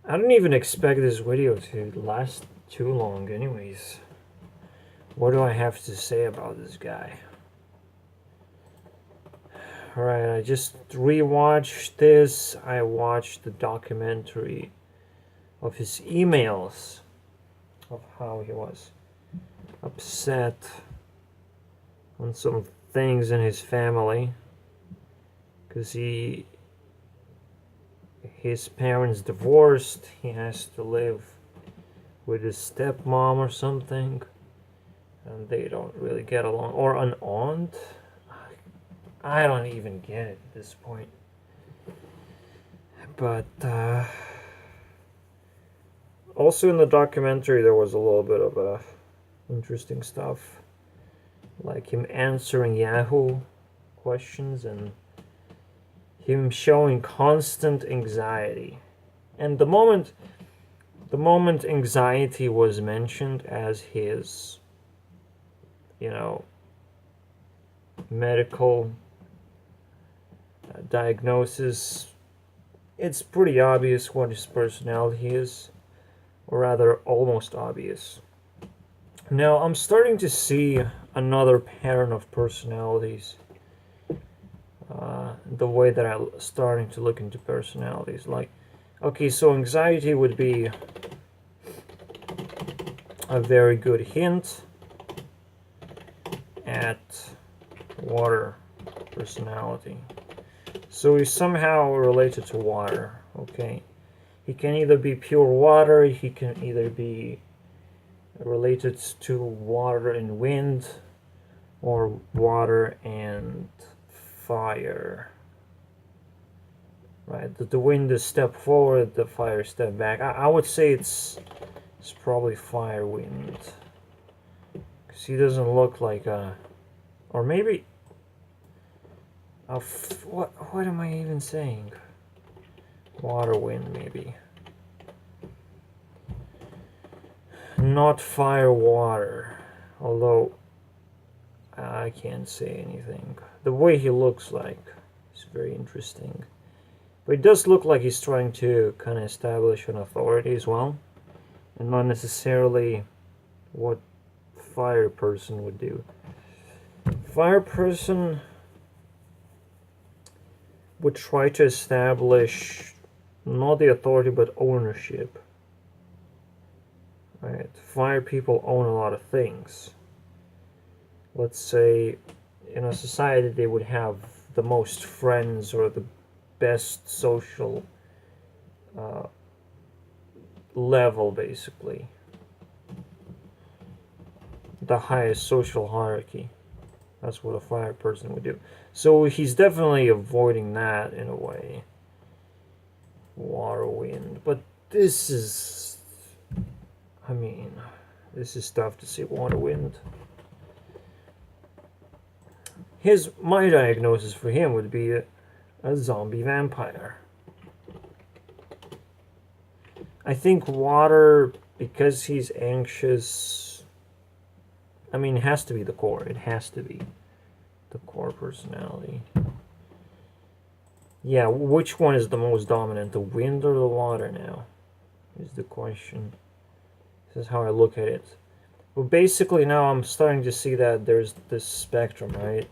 I don't even expect this video to last too long anyways. What do I have to say about this guy? Alright, I just rewatched this. I watched the documentary of his emails, of how he was upset on some things in his family because his parents divorced. He has to live with his stepmom or something, and they don't really get along. Or an aunt. I don't even get it at this point. But also in the documentary there was a little bit of interesting stuff, like him answering Yahoo questions and him showing constant anxiety. And the moment anxiety was mentioned as his, medical diagnosis, it's pretty obvious what his personality is, or rather almost obvious. Now I'm starting to see another pattern of personalities, the way that I'm starting to look into personalities. Like, okay, so anxiety would be a very good hint at water personality. So he's somehow related to water, okay? He can either be pure water, he can either be related to water and wind, or water and fire. Right, the wind is step forward, the fire step back. I would say it's probably fire wind, because he doesn't look like a, or maybe what am I even saying? Water wind, maybe. Not fire water, although I can't say anything. The way he looks like is very interesting. But it does look like he's trying to kind of establish an authority as well, and not necessarily what fire person would do. Fire person would try to establish not the authority but ownership. Right? Fire people own a lot of things. Let's say in a society they would have the most friends or the best social level, basically. The highest social hierarchy. That's what a fire person would do. So he's definitely avoiding that in a way. Water, wind. But this is, this is tough to say. Water, wind. My diagnosis for him would be a zombie vampire. I think water, because he's anxious, it has to be the core. It has to be the core personality. Yeah, which one is the most dominant, the wind or the water now, is the question. This is how I look at it. Well, basically now I'm starting to see that there's this spectrum, right?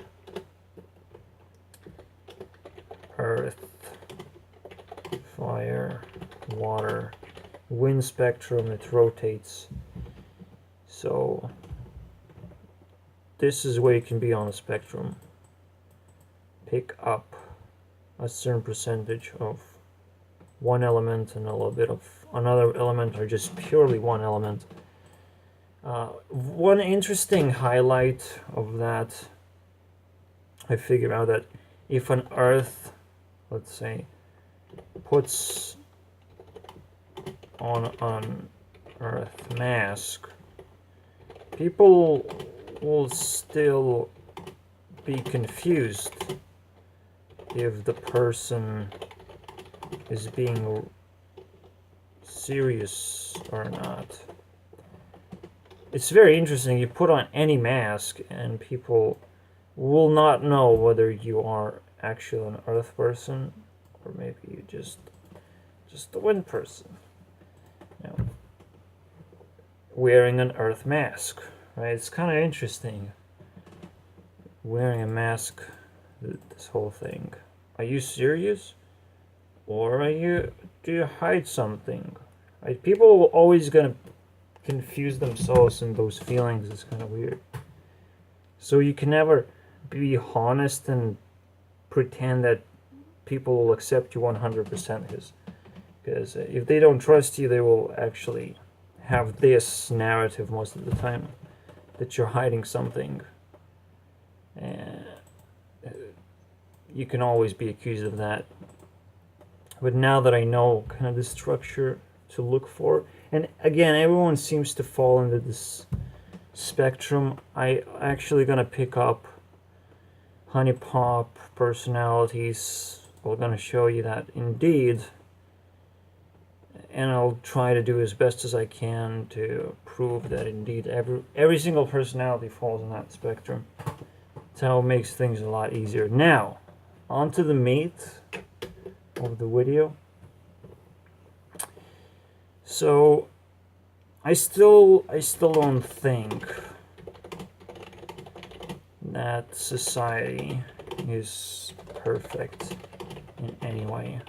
Earth, fire, water, wind spectrum, it rotates. So this is where you can be on a spectrum. Pick up a certain percentage of one element and a little bit of another element, or just purely one element. One interesting highlight of that, I figured out that if an Earth, let's say, puts on an Earth mask, people will still be confused if the person is being serious or not. It's very interesting. You put on any mask and people will not know whether you are actually an Earth person or maybe you just a wind person. wearing an Earth mask, right? It's kind of interesting. Wearing a mask, this whole thing. Are you serious? Or do you hide something? Right? People are always gonna confuse themselves in those feelings. It's kind of weird. So you can never be honest and pretend that people will accept you 100%, because if they don't trust you, they will actually have this narrative most of the time that you're hiding something. And you can always be accused of that. But now that I know kind of the structure to look for, and again, everyone seems to fall into this spectrum. I actually gonna pick up honeypop personalities. We're gonna show you that indeed, and I'll try to do as best as I can to prove that indeed every single personality falls in that spectrum. That's how it makes things a lot easier. Now, on to the meat of the video. So I still don't think that society is perfect in any way.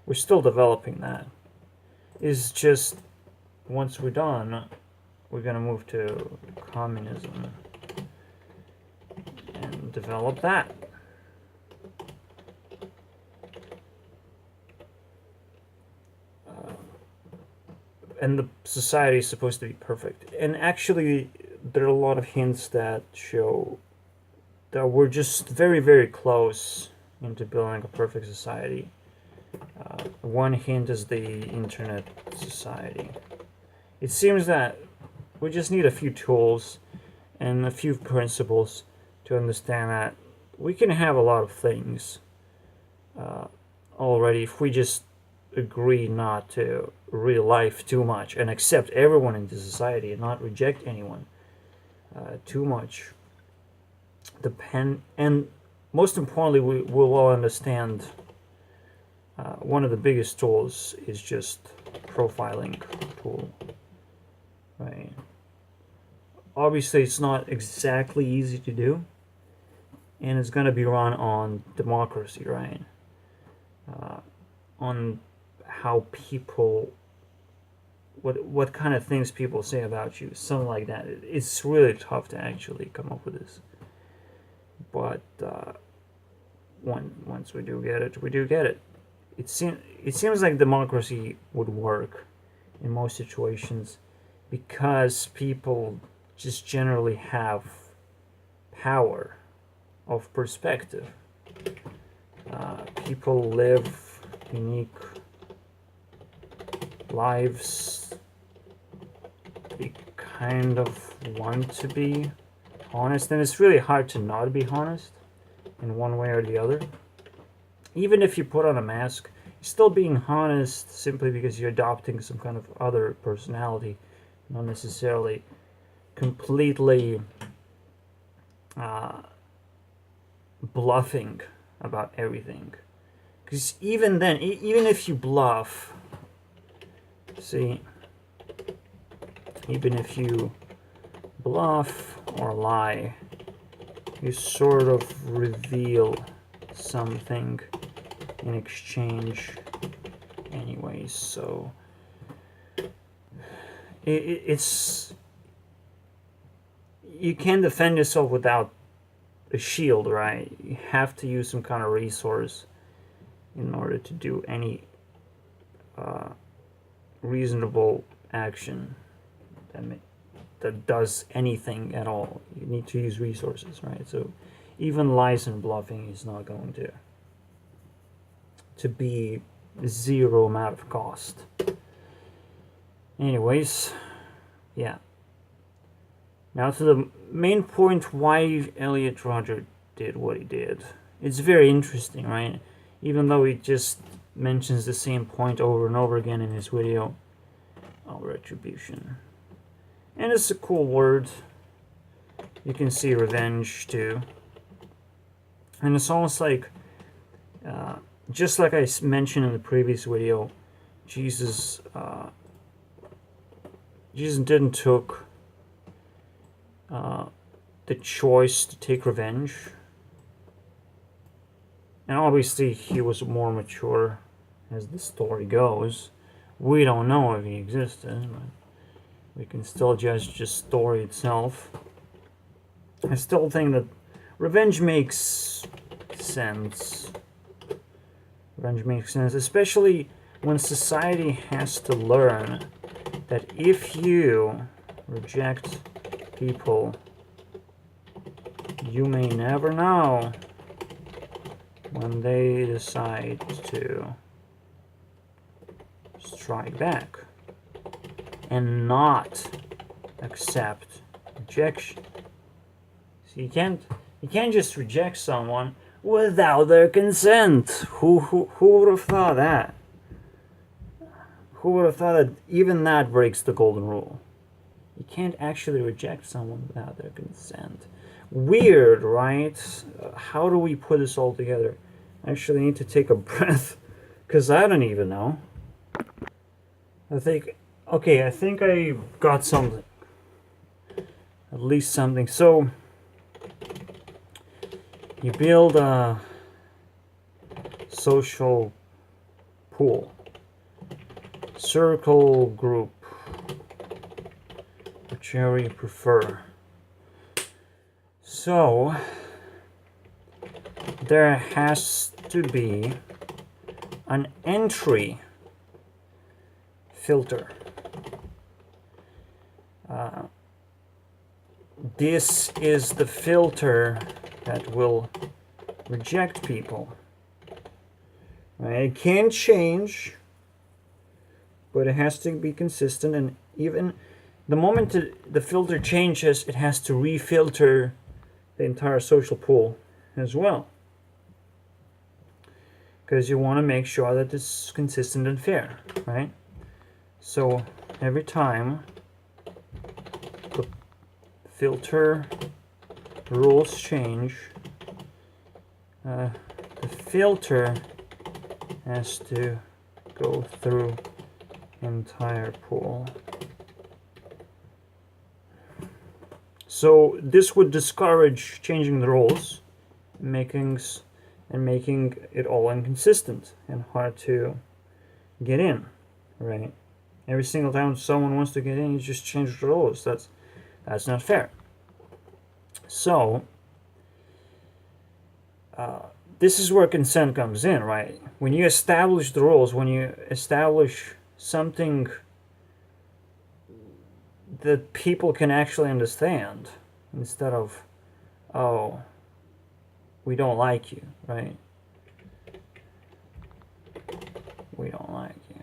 We're still developing that. It's just once we're done, we're gonna move to communism and develop that. And the society is supposed to be perfect. And actually, there are a lot of hints that show that we're just very, very close into building a perfect society. One hint is the internet society. It seems that we just need a few tools and a few principles to understand that we can have a lot of things already if we just agree not to real life too much and accept everyone into society and not reject anyone too much. And most importantly, we will all understand one of the biggest tools is just profiling tool, right? Obviously, it's not exactly easy to do, and it's going to be run on democracy, right? On how people, what kind of things people say about you, something like that. It's really tough to actually come up with this, but once we do get it, we do get it. It seems like democracy would work in most situations because people just generally have power of perspective. People live unique lives. They kind of want to be honest, and it's really hard to not be honest in one way or the other. Even if you put on a mask, you're still being honest simply because you're adopting some kind of other personality, not necessarily completely bluffing about everything. Because even then, even if you bluff, see, even if you bluff or lie, you sort of reveal something in exchange anyways. So it's, you can't defend yourself without a shield, right? You have to use some kind of resource in order to do any reasonable action that does anything at all. You need to use resources, right? So even lies and bluffing is not going to be zero amount of cost. Anyways, yeah. Now to the main point why Elliot Rodger did what he did. It's very interesting, right? Even though he just mentions the same point over and over again in his video. Oh, retribution. And it's a cool word. You can see revenge too. And it's almost like, just like I mentioned in the previous video, Jesus just didn't took the choice to take revenge. And obviously he was more mature as the story goes. We don't know if he existed, but we can still judge the story itself. I still think that revenge makes sense. Revenge makes sense, especially when society has to learn that if you reject people, you may never know when they decide to strike back and not accept rejection. So you can't just reject someone without their consent. Who would have thought that? Who would have thought that even that breaks the golden rule? You can't actually reject someone without their consent. Weird, right? How do we put this all together? I actually need to take a breath, because I don't even know. I think I got something. At least something. So, you build a social pool. Circle, group, whichever you prefer. So, there has to be an entry filter. This is the filter that will reject people. Right? It can change, but it has to be consistent, and even the moment the filter changes, it has to refilter the entire social pool as well. Because you want to make sure that it's consistent and fair, right? So every time the filter rules change, the filter has to go through the entire pool. So this would discourage changing the rules, making it all inconsistent and hard to get in, right? Every single time someone wants to get in, you just change the rules. That's not fair. So this is where consent comes in, right? When you establish the rules, when you establish something that people can actually understand, instead of, oh, we don't like you, right? We don't like you.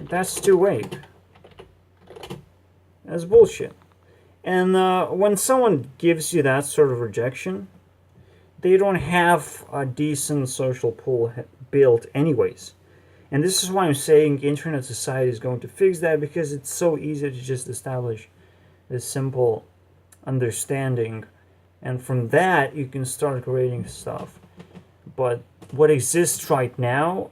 That's too vague. That's bullshit. And when someone gives you that sort of rejection, they don't have a decent social pool built anyways. And this is why I'm saying internet society is going to fix that, because it's so easy to just establish this simple understanding, and from that you can start creating stuff. But what exists right now,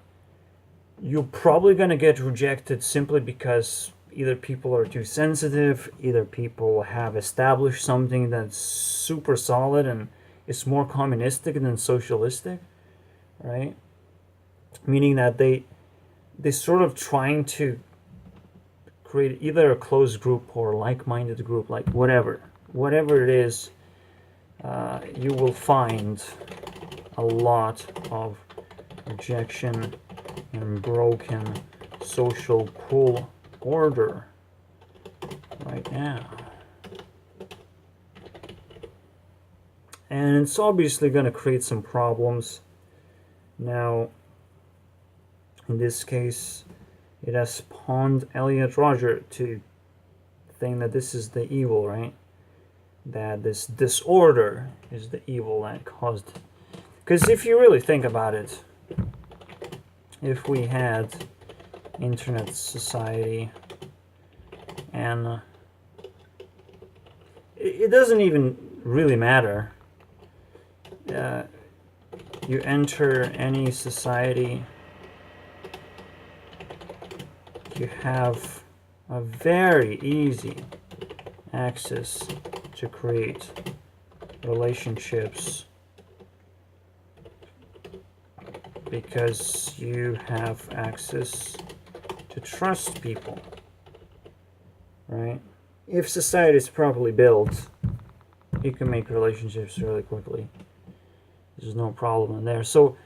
you're probably going to get rejected simply because either people are too sensitive, either people have established something that's super solid and is more communistic than socialistic, right? Meaning that they're sort of trying to create either a closed group or like-minded group, like whatever it is. You will find a lot of rejection and broken social pool order right now. And it's obviously going to create some problems. Now, in this case, it has spawned Elliot Rodger to think that this is the evil, right? That this disorder is the evil that caused it. Because if you really think about it, if we had internet society, and it doesn't even really matter. You enter any society you have a very easy access to create relationships because you have access to trust people, right? If society is properly built, you can make relationships really quickly. There's no problem in there. So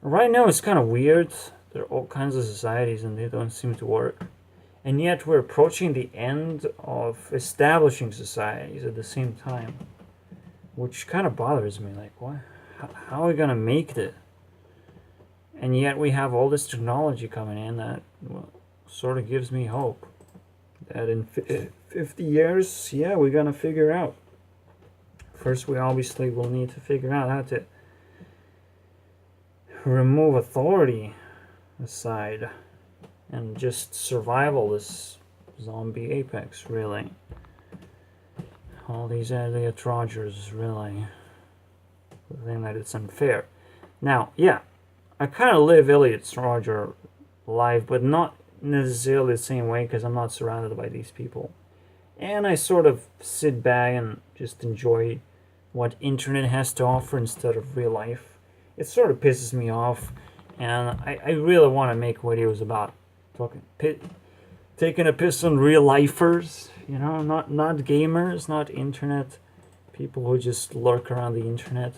right now it's kind of weird. There are all kinds of societies and they don't seem to work. And yet we're approaching the end of establishing societies at the same time, which kind of bothers me. Like, what? How are we going to make it? And yet we have all this technology coming in that sort of gives me hope that in 50 years, yeah, we're going to figure out. First, we obviously will need to figure out how to remove authority aside and just survival this zombie apex, really. All these Elliot Rodgers, really. The thing that it's unfair. Now, yeah, I kind of live Elliot's Rodger life, but not necessarily the same way because I'm not surrounded by these people. And I sort of sit back and just enjoy what internet has to offer instead of real life. It sort of pisses me off, and I really want to make videos about taking a piss on real lifers, you know, not gamers, not internet people who just lurk around the internet,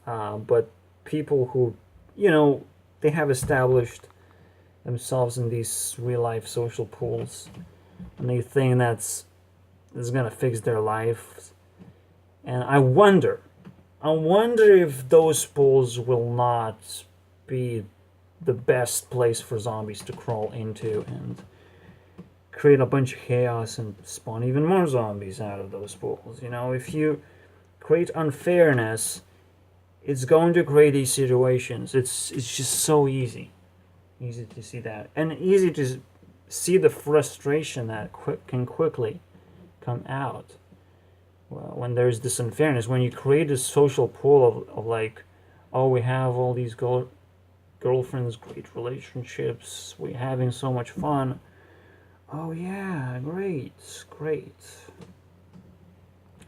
but people who, you know, they have established themselves in these real life social pools, and they think that's gonna fix their lives. And I wonder if those pools will not be the best place for zombies to crawl into and create a bunch of chaos and spawn even more zombies out of those pools. You know, if you create unfairness, it's going to create these situations. It's just so easy to see that, and easy to see the frustration that can quickly come out. Well, when there's this unfairness, when you create a social pool of like, oh, we have all these girlfriends, great relationships, we're having so much fun. Oh yeah, great.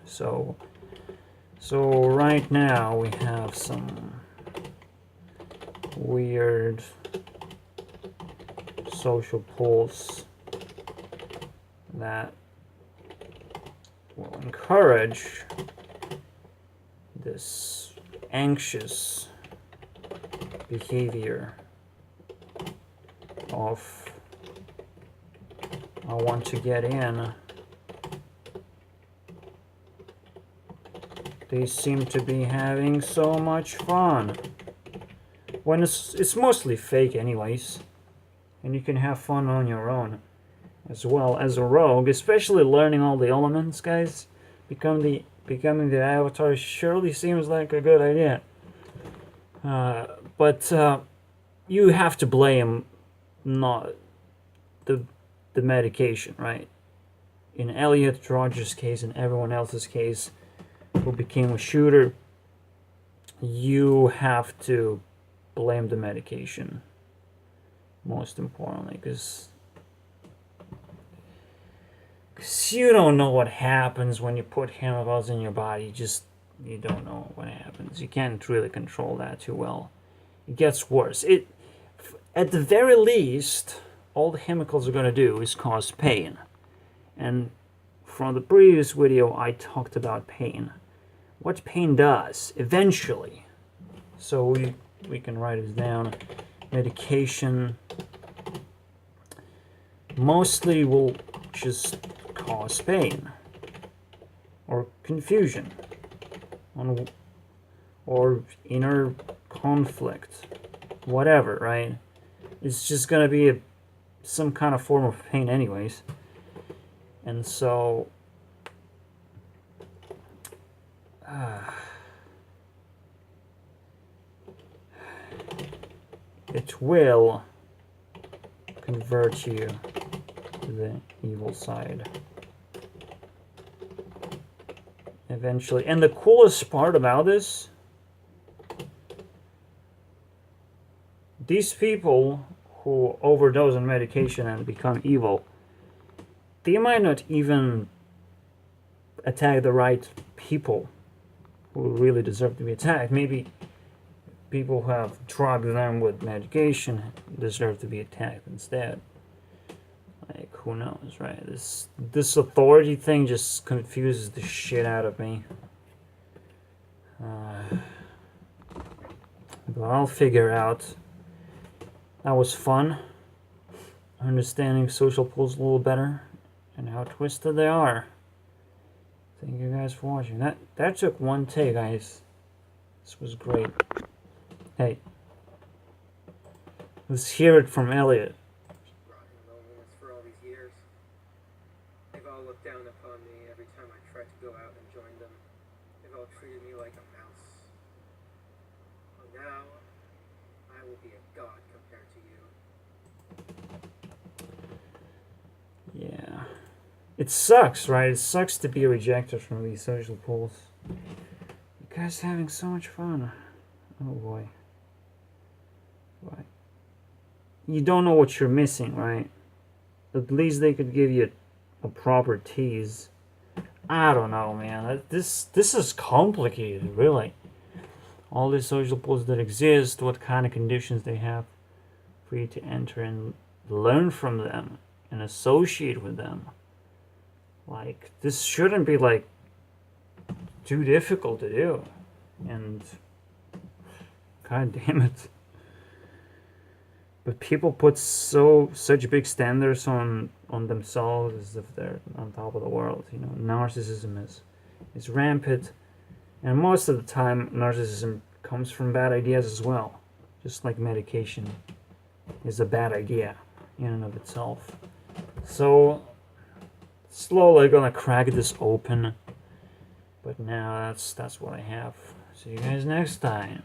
So right now we have some weird social pools that will encourage this anxious behavior of I want to get in. They seem to be having so much fun. When it's mostly fake anyways. And you can have fun on your own. As well as a rogue, especially learning all the elements, guys. Becoming the avatar surely seems like a good idea. But you have to blame not the medication, right? In Elliot Rodger's case and everyone else's case who became a shooter, you have to blame the medication. Most importantly, because you don't know what happens when you put chemicals in your body. You don't know what happens. You can't really control that too well. It gets worse. At the very least, all the chemicals are going to do is cause pain. And from the previous video, I talked about pain. What pain does, eventually. So we can write it down. Medication mostly will just cause pain or confusion or inner conflict, whatever, right? It's just gonna be some kind of form of pain anyways. And so it will convert you to the evil side eventually. And the coolest part about this, these people who overdose on medication and become evil, they might not even attack the right people who really deserve to be attacked. Maybe people who have drugged them with medication deserve to be attacked instead. Like, who knows, right? This authority thing just confuses the shit out of me. But I'll figure out. That was fun. Understanding social pools a little better and how twisted they are. Thank you guys for watching. That took one take, guys. This was great. Hey, let's hear it from Elliot. For all these years, they've all looked down upon me every time I tried to go out and join them. They've all treated me like a mouse. Well, now I will be a god compared to you. Yeah. It sucks, right? It sucks to be rejected from these social pools. You guys having so much fun. Oh boy. Right. You don't know what you're missing, right? At least they could give you a proper tease. I don't know, man. This is complicated, really. All these social pools that exist, what kind of conditions they have for you to enter and learn from them and associate with them. Like, this shouldn't be, like, too difficult to do. And, god damn it. But people put such big standards on themselves as if they're on top of the world. You know, narcissism is rampant. And most of the time, narcissism comes from bad ideas as well. Just like medication is a bad idea in and of itself. So, slowly gonna crack this open. But now that's what I have. See you guys next time.